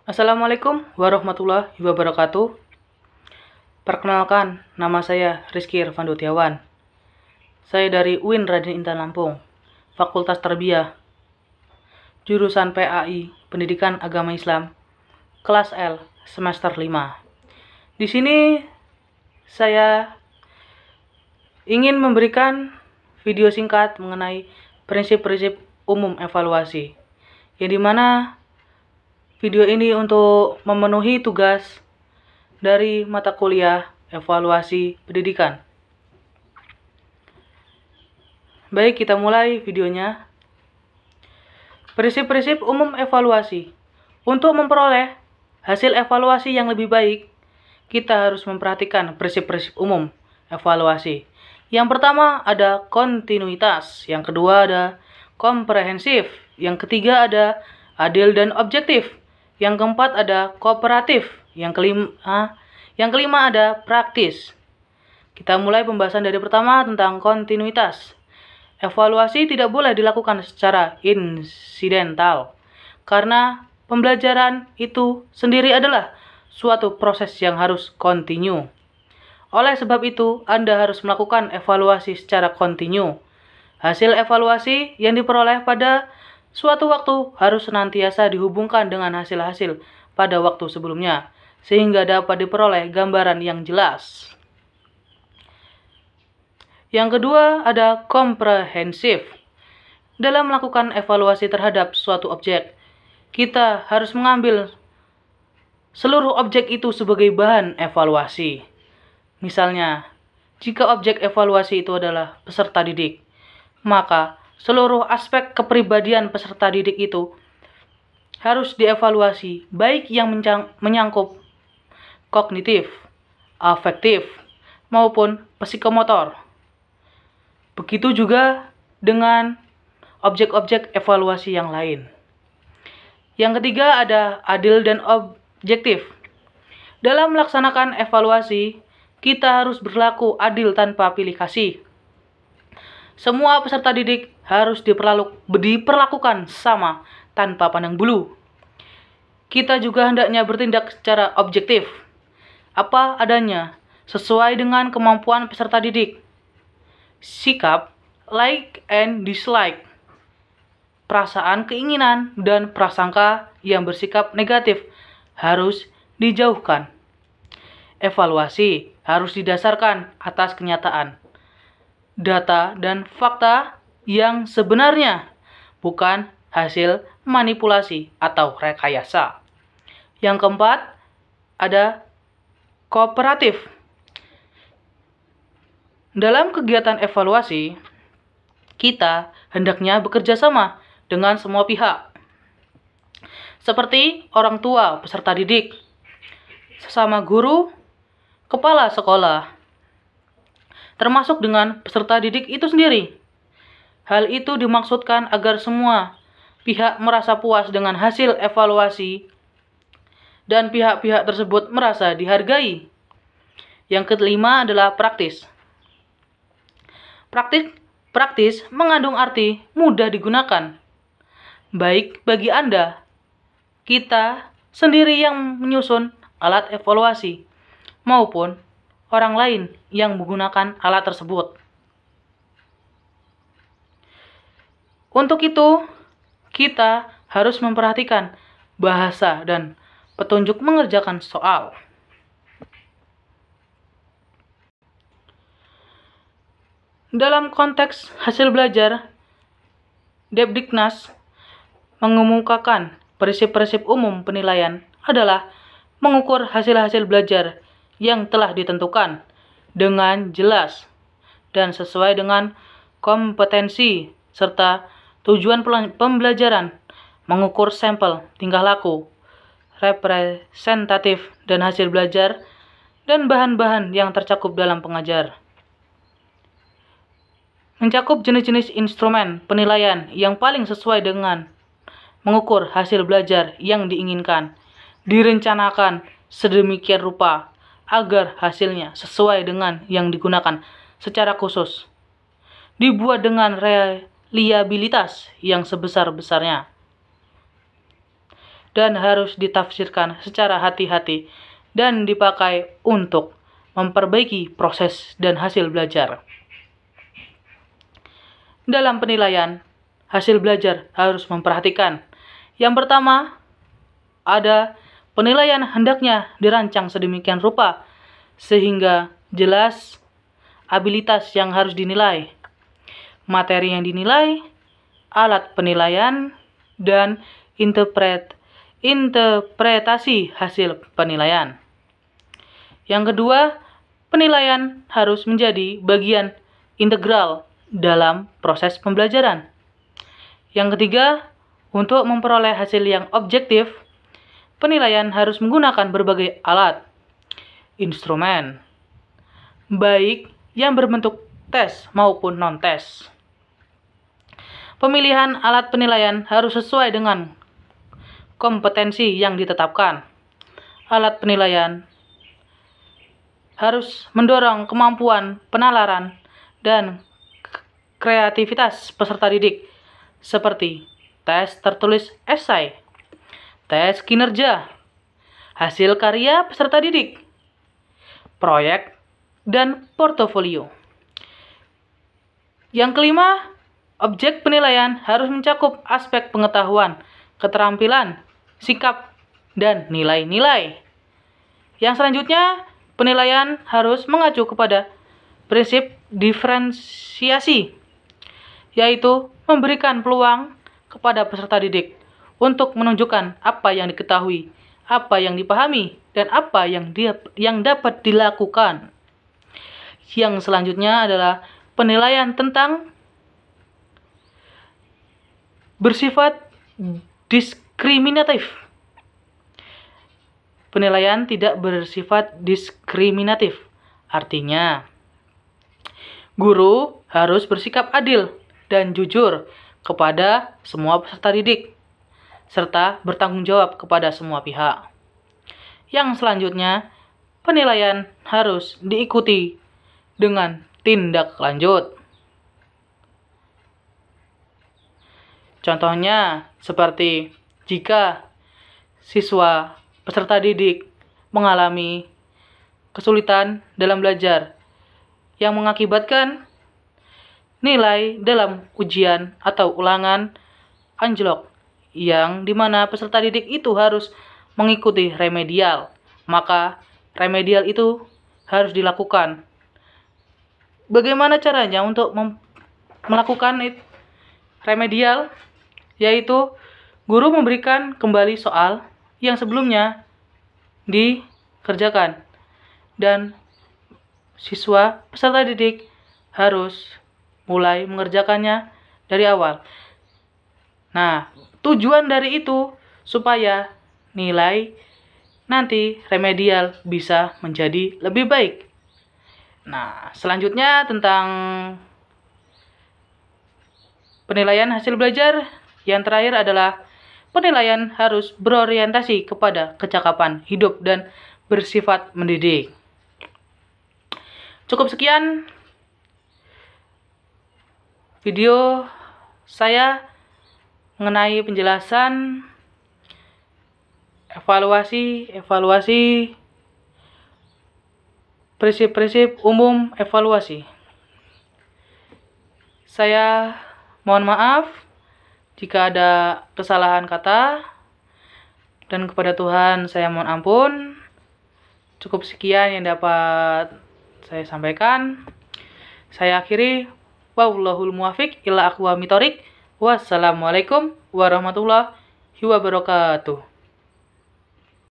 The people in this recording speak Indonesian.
Assalamualaikum warahmatullahi wabarakatuh. Perkenalkan, nama saya Rizky Irfan Dutiawan. Saya dari UIN Raden Intan Lampung, Fakultas Tarbiyah, jurusan PAI, Pendidikan Agama Islam, kelas L, semester 5. Di sini saya ingin memberikan video singkat mengenai prinsip-prinsip umum evaluasi, yang dimana video ini untuk memenuhi tugas dari mata kuliah evaluasi pendidikan. Baik, kita mulai videonya. Prinsip-prinsip umum evaluasi. Untuk memperoleh hasil evaluasi yang lebih baik, kita harus memperhatikan prinsip-prinsip umum evaluasi. Yang pertama ada kontinuitas, yang kedua ada komprehensif, yang ketiga ada adil dan objektif, yang keempat ada kooperatif, yang kelima ada praktis. Kita mulai pembahasan dari pertama tentang kontinuitas. Evaluasi tidak boleh dilakukan secara insidental, karena pembelajaran itu sendiri adalah suatu proses yang harus kontinu. Oleh sebab itu, Anda harus melakukan evaluasi secara kontinu. Hasil evaluasi yang diperoleh pada suatu waktu harus senantiasa dihubungkan dengan hasil-hasil pada waktu sebelumnya, sehingga dapat diperoleh gambaran yang jelas. Yang kedua ada komprehensif. Dalam melakukan evaluasi terhadap suatu objek, kita harus mengambil seluruh objek itu sebagai bahan evaluasi. Misalnya, jika objek evaluasi itu adalah peserta didik, maka seluruh aspek kepribadian peserta didik itu harus dievaluasi, baik yang menyangkut kognitif, afektif, maupun psikomotor. Begitu juga dengan objek-objek evaluasi yang lain. Yang ketiga ada adil dan objektif. Dalam melaksanakan evaluasi, kita harus berlaku adil tanpa pilih kasih. Semua peserta didik harus diperlakukan sama tanpa pandang bulu. Kita juga hendaknya bertindak secara objektif, apa adanya, sesuai dengan kemampuan peserta didik. Sikap, like and dislike, perasaan, keinginan, dan prasangka yang bersikap negatif harus dijauhkan. Evaluasi harus didasarkan atas kenyataan, data, dan fakta yang sebenarnya, bukan hasil manipulasi atau rekayasa. Yang keempat, ada kooperatif. Dalam kegiatan evaluasi, kita hendaknya bekerja sama dengan semua pihak, seperti orang tua peserta didik, sesama guru, kepala sekolah, termasuk dengan peserta didik itu sendiri. Hal itu dimaksudkan agar semua pihak merasa puas dengan hasil evaluasi dan pihak-pihak tersebut merasa dihargai. Yang kelima adalah praktis. Praktis mengandung arti mudah digunakan, baik bagi Anda, kita sendiri yang menyusun alat evaluasi, maupun orang lain yang menggunakan alat tersebut. Untuk itu, kita harus memperhatikan bahasa dan petunjuk mengerjakan soal. Dalam konteks hasil belajar, Depdiknas mengemukakan prinsip-prinsip umum penilaian adalah mengukur hasil-hasil belajar yang telah ditentukan dengan jelas dan sesuai dengan kompetensi serta tujuan pembelajaran, mengukur sampel tingkah laku, representatif dan hasil belajar, dan bahan-bahan yang tercakup dalam pengajar. Mencakup jenis-jenis instrumen penilaian yang paling sesuai dengan mengukur hasil belajar yang diinginkan, direncanakan sedemikian rupa agar hasilnya sesuai dengan yang digunakan secara khusus, dibuat dengan reliabilitas yang sebesar-besarnya. dan harus ditafsirkan secara hati-hati dan dipakai untuk memperbaiki proses dan hasil belajar. Dalam penilaian, hasil belajar harus memperhatikan. Yang pertama, ada penilaian hendaknya dirancang sedemikian rupa sehingga jelas abilitas yang harus dinilai, materi yang dinilai, alat penilaian, dan interpretasi hasil penilaian. Yang kedua, penilaian harus menjadi bagian integral dalam proses pembelajaran. Yang ketiga, untuk memperoleh hasil yang objektif, penilaian harus menggunakan berbagai alat, instrumen, baik yang berbentuk tes maupun non-tes. Pemilihan alat penilaian harus sesuai dengan kompetensi yang ditetapkan. Alat penilaian harus mendorong kemampuan penalaran dan kreativitas peserta didik, seperti tes tertulis esai, tes kinerja, hasil karya peserta didik, proyek, dan portofolio. Yang kelima, objek penilaian harus mencakup aspek pengetahuan, keterampilan, sikap, dan nilai-nilai. Yang selanjutnya, penilaian harus mengacu kepada prinsip diferensiasi, yaitu memberikan peluang kepada peserta didik untuk menunjukkan apa yang diketahui, apa yang dipahami, dan apa yang dapat dilakukan. Yang selanjutnya adalah penilaian tentang bersifat diskriminatif. Penilaian tidak bersifat diskriminatif. Artinya, guru harus bersikap adil dan jujur kepada semua peserta didik, serta bertanggung jawab kepada semua pihak. Yang selanjutnya, penilaian harus diikuti dengan tindak lanjut. Contohnya, seperti jika siswa peserta didik mengalami kesulitan dalam belajar yang mengakibatkan nilai dalam ujian atau ulangan anjlok, yang dimana peserta didik itu harus mengikuti remedial, maka remedial itu harus dilakukan. Bagaimana caranya untuk melakukan remedial? Yaitu guru memberikan kembali soal yang sebelumnya dikerjakan, dan siswa peserta didik harus mulai mengerjakannya dari awal. Nah, tujuan dari itu supaya nilai nanti remedial bisa menjadi lebih baik. Nah, selanjutnya tentang penilaian hasil belajar, yang terakhir adalah penilaian harus berorientasi kepada kecakapan hidup dan bersifat mendidik. Cukup sekian video saya mengenai penjelasan evaluasi prinsip-prinsip umum evaluasi. Saya mohon maaf jika ada kesalahan kata, dan kepada Tuhan saya mohon ampun. Cukup sekian yang dapat saya sampaikan. Saya akhiri. Wallahul muwaffiq ila aqwamit thoriq. Wassalamualaikum warahmatullahi wabarakatuh.